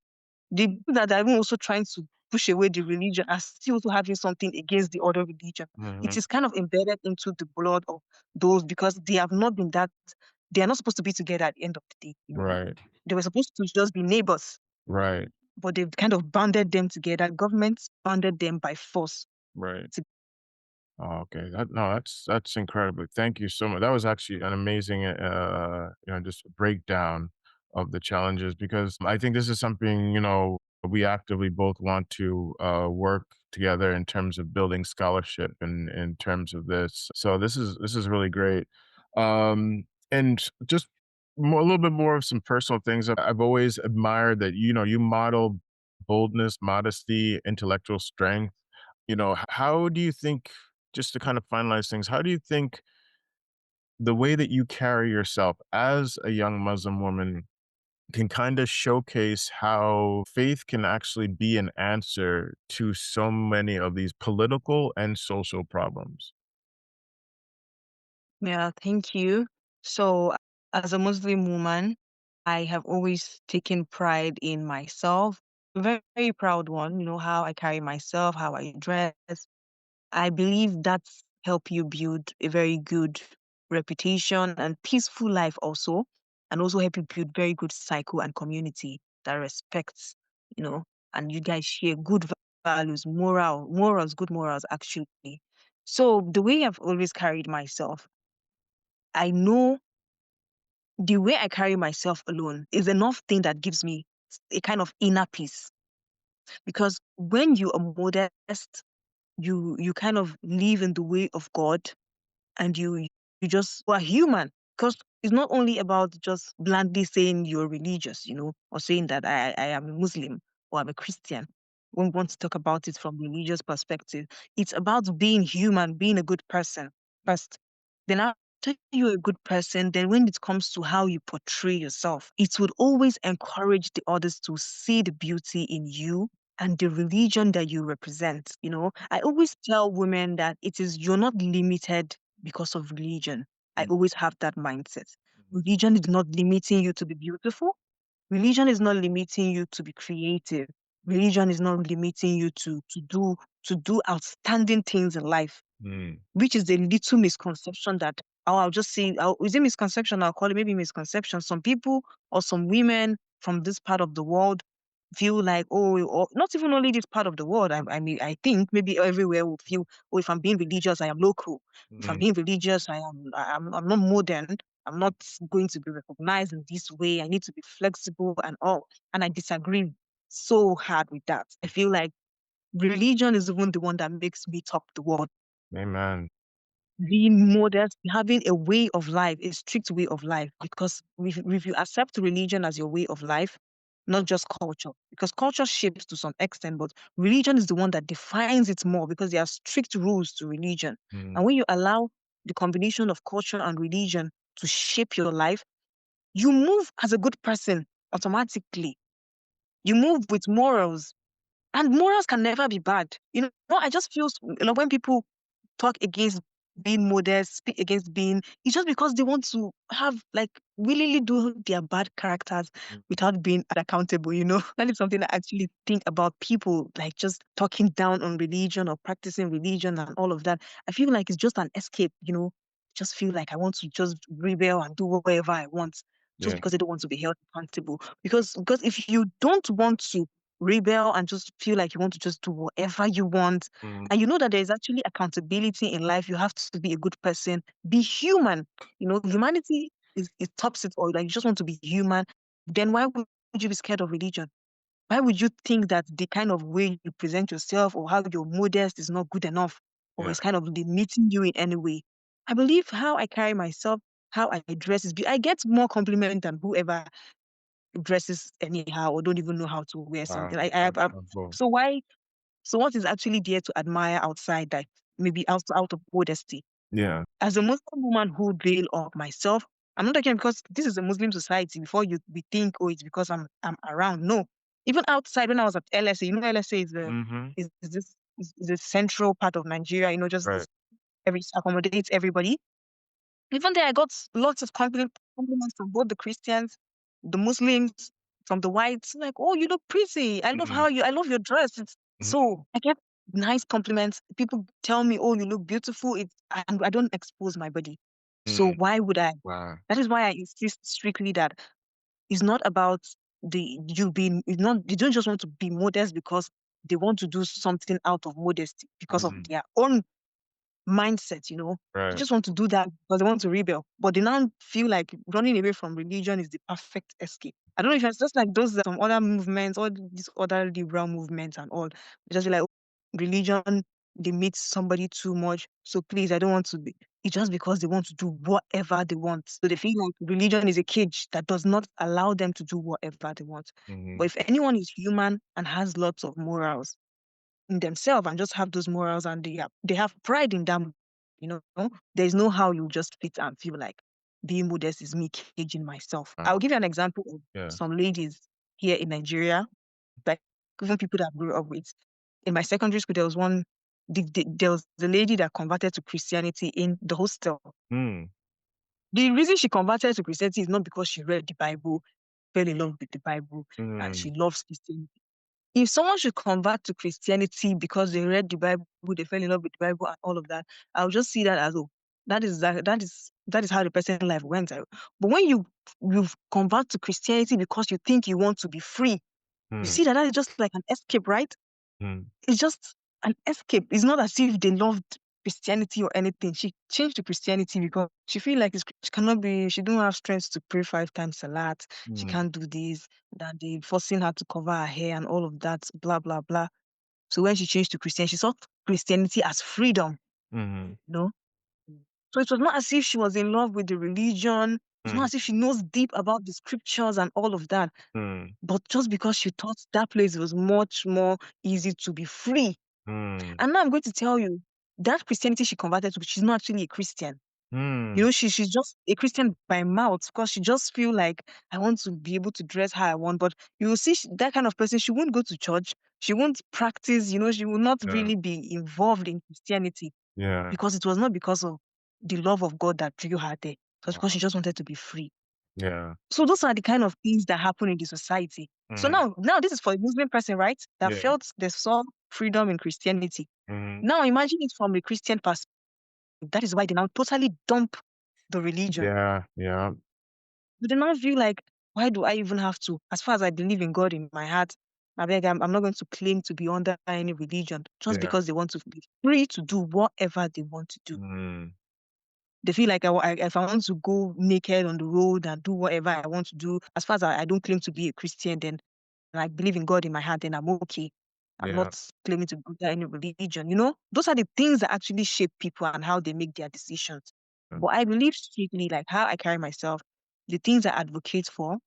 The people that are even also trying to push away the religion are still also having something against the other religion. It Hmm. is kind of embedded into the blood of those because they have not been that, they are not supposed to be together at the end of the day. Right. They were supposed to just be neighbors, Right. but they've kind of banded them together. Governments banded them by force. Right. To, Oh, okay. That's incredible. Thank you so much. That was actually an amazing, just breakdown of the challenges because I think this is something we actively both want to work together in terms of building scholarship and in terms of this. So this is really great. And just a little bit more of some personal things. I've always admired that you model boldness, modesty, intellectual strength. How do you think, just to kind of finalize things, how do you think the way that you carry yourself as a young Muslim woman can kind of showcase how faith can actually be an answer to so many of these political and social problems? yeah, thank you. So, as a Muslim woman, I have always taken pride in myself. Very, very proud one, how I carry myself, how I dress. I believe that's help you build a very good reputation and peaceful life also, and also help you build very good cycle and community that respects, you know, and you guys share good values, morals, good morals actually. So the way I've always carried myself, I know the way I carry myself alone is enough thing that gives me a kind of inner peace. Because when you are modest, you kind of live in the way of God and you are human because it's not only about just blandly saying you're religious, or saying that I am a Muslim or I'm a Christian. When we want to talk about it from religious perspective, it's about being human, being a good person first. Then after you're a good person, then when it comes to how you portray yourself, it would always encourage the others to see the beauty in you and the religion that you represent. I always tell women that you're not limited because of religion. I Mm, always have that mindset. mhm, Religion is not limiting you to be beautiful. Religion is not limiting you to be creative. Religion is not limiting you to do outstanding things in life, mm, which is a little misconception that I'll just say, is it misconception? I'll call it maybe misconception. Some people or some women from this part of the world feel like, oh, or not even only this part of the world. I mean, I think maybe everywhere will feel, oh, if I'm being religious, I am local. If I'm mm. being religious, I'm not modern. I'm not going to be recognized in this way. I need to be flexible and all. And I disagree so hard with that. I feel like religion is even the one that makes me talk the world. Amen. Being modest, having a way of life, a strict way of life, because if you accept religion as your way of life, not just culture, because culture shapes to some extent, but religion is the one that defines it more because there are strict rules to religion. Mm, And when you allow the combination of culture and religion to shape your life, you move as a good person automatically. You move with morals, and morals can never be bad. I just feel when people talk against being modest, speak against being, it's just because they want to have like willingly do their bad characters mm. without being accountable. That is something I actually think about people like just talking down on religion or practicing religion and all of that. I feel like it's just an escape. Just feel like I want to just rebel and do whatever I want. just Yeah. because they don't want to be held accountable. Because if you don't want to rebel and just feel like you want to just do whatever you want, Mm, and you know that there's actually accountability in life, you have to be a good person, be human. Humanity is tops it all. Like, you just want to be human. Then why would you be scared of religion? Why would you think that the kind of way you present yourself or how you're modest is not good enough or yeah. is kind of limiting you in any way? I believe how I carry myself, how I dress I get more compliment than whoever dresses anyhow or don't even know how to wear Wow. something. I That's both. so why? So what is actually there to admire outside that maybe out of modesty? Yeah. As a Muslim woman who veil of myself, I'm not talking because this is a Muslim society. Before we think, oh, it's because I'm around. No, even outside when I was at LSA, LSA is the Mm-hmm. is this is a central part of Nigeria. Just Right. this accommodates everybody. Even there, I got lots of compliments from both the Christians, the Muslims, from the whites. Like, oh, you look pretty. Mm, I love your dress. mhm, So I get nice compliments. People tell me, oh, you look beautiful. And I don't expose my body. So mm. why would I? Wow. That is why I insist strictly that it's not about it's not, you don't just want to be modest because they want to do something out of modesty because of Mm, their own mindset. They right. just want to do that because they want to rebel. But they now feel like running away from religion is the perfect escape. I don't know if it's just like those some other movements, all these other liberal movements and all. They just feel like, "Oh, religion, they meet somebody too much. So please, I don't want to be." It's just because they want to do whatever they want. So they feel like religion is a cage that does not allow them to do whatever they want. But Mm-hmm. if anyone is human and has lots of morals, in themselves and just have those morals and they have pride in them. There's no how you just fit and feel like being modest is me caging myself. I'll Wow. give you an example of Yeah. some ladies here in Nigeria, like even people that I grew up with. In my secondary school, there was there was the lady that converted to Christianity in the hostel. Mm, The reason she converted to Christianity is not because she read the Bible, fell in love with the Bible, and she mm, loves Christianity. If someone should convert to Christianity because they read the Bible, they fell in love with the Bible and all of that, I'll just see that as, oh, that is how the person's life went. But when you convert to Christianity because you think you want to be free, you mm, see that is just like an escape, right? mm, It's just an escape. It's not as if they loved Christianity or anything. She changed to Christianity because she feel like she cannot be. She don't have strength to pray 5 times a lot. She mm, can't do this. That they forcing her to cover her hair and all of that. Blah blah blah. So when she changed to Christianity, she saw Christianity as freedom. mm, You know. So it was not as if she was in love with the religion. It's not mm, as if she knows deep about the scriptures and all of that. mm, But just because she thought that place was much more easy to be free. mm, And now I'm going to tell you that Christianity she converted to, she's not actually a Christian. mm. She's just a Christian by mouth because she just feel like I want to be able to dress how I want. But you will see that kind of person, she won't go to church. She won't practice, she will not Yeah. really be involved in Christianity Yeah. because it was not because of the love of God that drew her there. It was because she Wow. just wanted to be free. Yeah. So those are the kind of things that happen in the society. So Mm, now this is for a Muslim person, right? That yeah. felt they saw freedom in Christianity. Mm, Now imagine it from a Christian perspective. That is why they now totally dump the religion. yeah. Yeah. But they now feel like, why do I even have to? As far as I believe in God in my heart, I'm not going to claim to be under any religion just Yeah. because they want to be free to do whatever they want to do. Mm, They feel like if I want to go naked on the road and do whatever I want to do, as far as I don't claim to be a Christian, then and I believe in God in my heart, then I'm okay. I'm yeah. not claiming to be under any religion. Those are the things that actually shape people and how they make their decisions. Yeah. But I believe strictly, like how I carry myself, the things I advocate for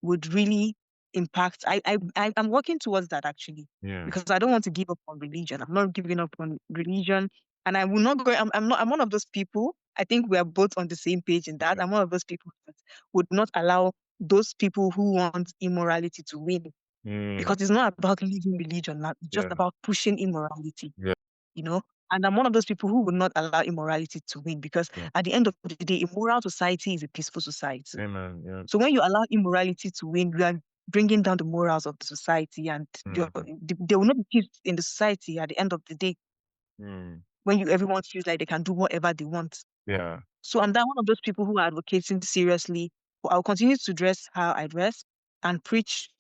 would really impact. I'm working towards that actually Yeah. because I don't want to give up on religion. I'm not giving up on religion, and I will not go. I'm not. I'm one of those people. I think we are both on the same page in that. Yeah. I'm one of those people that would not allow those people who want immorality to win Mm, because it's not about living religion now. It's just yeah. about pushing immorality, Yeah. you know. And I'm one of those people who would not allow immorality to win because Yeah. at the end of the day, a moral society is a peaceful society. Amen. Yeah. So when you allow immorality to win, you are bringing down the morals of the society, and Mm, there will not be peace in the society at the end of the day mm, when everyone feels like they can do whatever they want. yeah. So I'm that one of those people who are advocating seriously but I'll continue to dress how I dress and preach.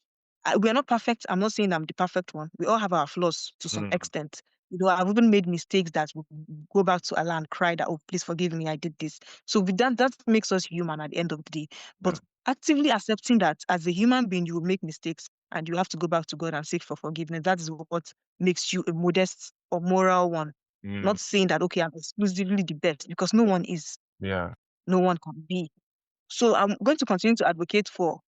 We are not perfect. I'm not saying I'm the perfect one. We all have our flaws to some Mm, extent. I've even made mistakes that will go back to Allah and cry that, oh, please forgive me, I did this. So with that makes us human at the end of the day. yeah. But actively accepting that as a human being, you will make mistakes and you have to go back to God and seek for forgiveness. That is what makes you a modest or moral one. Mm, Not saying that, okay, I'm exclusively the best, because no one is, yeah. no one can be. So I'm going to continue to advocate for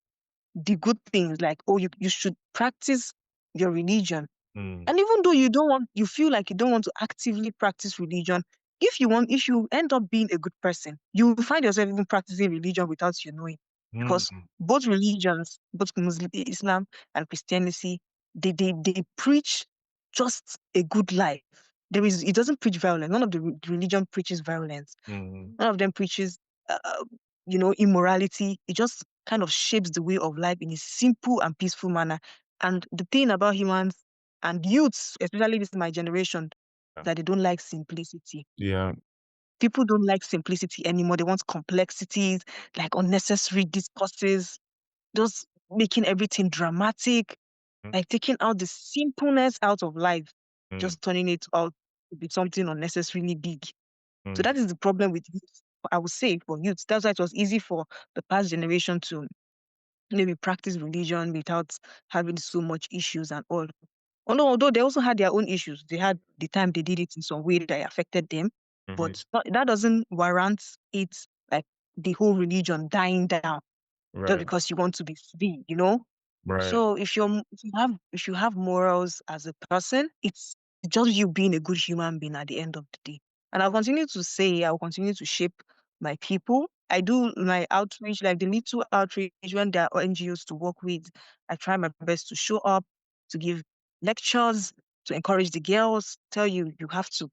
the good things, like, oh, you should practice your religion. Mm, And even though you feel like you don't want to actively practice religion, if you end up being a good person, you will find yourself even practicing religion without you knowing. Because mm, both religions, both Muslim, Islam and Christianity, they preach just a good life. It doesn't preach violence. None of the religion preaches violence. mm, None of them preaches, uh, immorality. It just kind of shapes the way of life in a simple and peaceful manner. And the thing about humans and youths, especially this my generation, yeah. that they don't like simplicity. Yeah. People don't like simplicity anymore. They want complexities, like unnecessary discourses, just making everything dramatic, Mm, like taking out the simpleness out of life, mm, just turning it out to be something unnecessarily big. So mm, that is the problem with youth. I would say for youth. That's why it was easy for the past generation to maybe practice religion without having so much issues and all. Although they also had their own issues. They had the time they did it in some way that affected them, mhm. but that doesn't warrant it, like the whole religion dying down just Right. because you want to be free. Right. So if you have morals as a person, it's just you being a good human being at the end of the day. And I'll continue to shape my people. I do my outreach, like the little outreach when there are NGOs to work with. I try my best to show up, to give lectures, to encourage the girls, tell you have to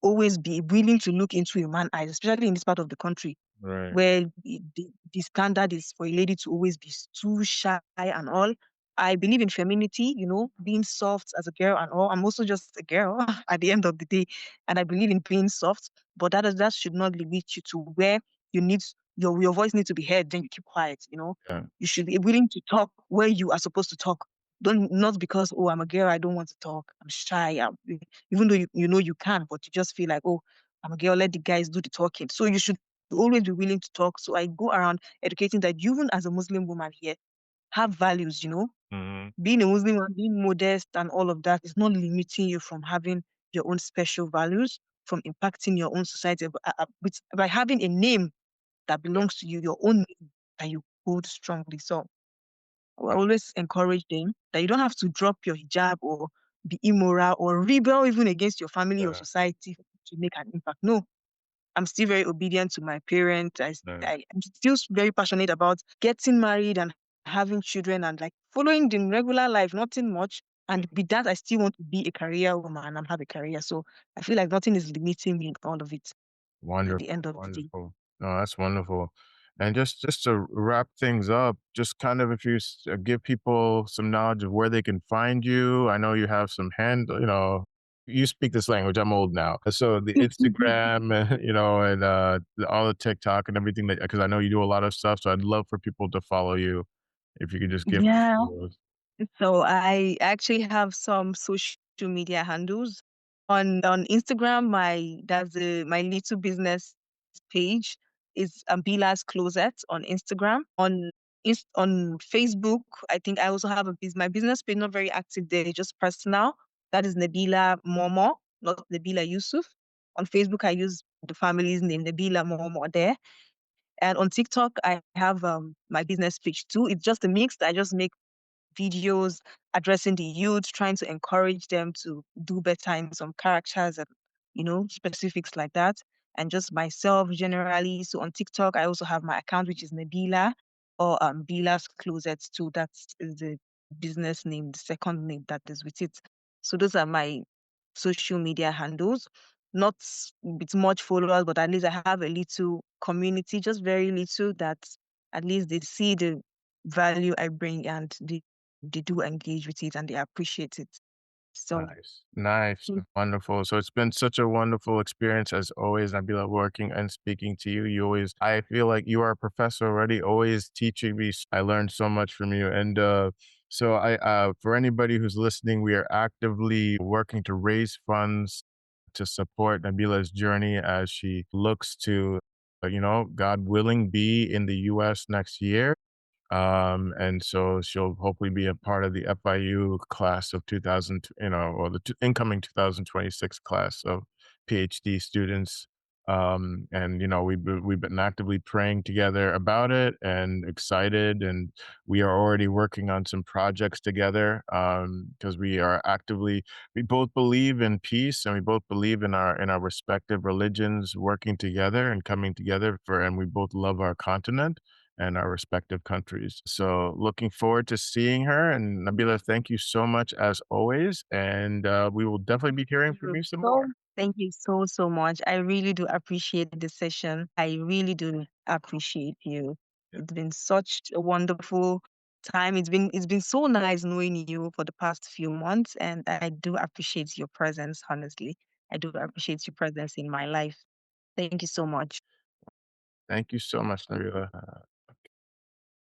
always be willing to look into a man's eyes, especially in this part of the country Right. where the standard is for a lady to always be too shy and all. I believe in femininity, being soft as a girl and all. I'm also just a girl at the end of the day, and I believe in being soft. But that should not limit you to where you need your voice needs to be heard. Then you keep quiet. Yeah. You should be willing to talk where you are supposed to talk. Don't Not because, oh, I'm a girl, I don't want to talk. I'm shy. Even though you know you can, but you just feel like, oh, I'm a girl. Let the guys do the talking. So you should always be willing to talk. So I go around educating that you, even as a Muslim woman here, have values. Mhm. Being a Muslim woman, being modest and all of that is not limiting you from having your own special values, from impacting your own society by having a name that belongs to you, your own name that you hold strongly. So I always encourage them that you don't have to drop your hijab or be immoral or rebel even against your family or Yeah. society to make an impact. No, I'm still very obedient to my parents. Yeah. I'm still very passionate about getting married and having children and like following the regular life, nothing much. And with that, I still want to be a career woman and have a career. So I feel like nothing is limiting me in all of it at Wonderful, the end of the day. wonderful. No, that's wonderful. And just to wrap things up, just kind of if you give people some knowledge of where they can find you. I know you have some you speak this language. I'm old now, so the Instagram, and all the TikTok and everything because I know you do a lot of stuff. So I'd love for people to follow you. If you could just give a Yeah. few of those. So I actually have some social media handles. On Instagram, my little business page is Ambila's Closet on Instagram. On Facebook, I think I also have my business page, not very active there, just personal. That is Nabila Momo, not Nabila Yusuf. On Facebook, I use the family's name, Nabila Momo there. And on TikTok, I have my business page too. It's just a mix. I just make videos addressing the youth, trying to encourage them to do better in some characters and, specifics like that. And just myself generally. So on TikTok, I also have my account, which is Nabila or Bila's Closet too. That's the business name, the second name that is with it. So those are my social media handles. Not with much followers, but at least I have a little community, just very little that at least they see the value I bring and they do engage with it and they appreciate it. So Nice, nice, mm, wonderful. So it's been such a wonderful experience as always, Nabila, working and speaking to you. You always, I feel like you are a professor already, always teaching me. I learned so much from you. And so for anybody who's listening, we are actively working to raise funds to support Nabila's journey as she looks to, God willing, be in the U.S. next year. And so she'll hopefully be a part of the FIU class of 2000, or the incoming 2026 class of PhD students. And we've been actively praying together about it and excited, and we are already working on some projects together because we both believe in peace, and we both believe in our respective religions working together and coming together and we both love our continent and our respective countries. So looking forward to seeing her. And Nabila, thank you so much as always. And we will definitely be hearing from you you some so more. thank you so so much. I really do appreciate the session. I really do appreciate you. It's been such a wonderful time. It's been so nice knowing you for the past few months, and I do appreciate your presence. Honestly, I do appreciate your presence in my life. Thank you so much. Thank you so much, Nabila.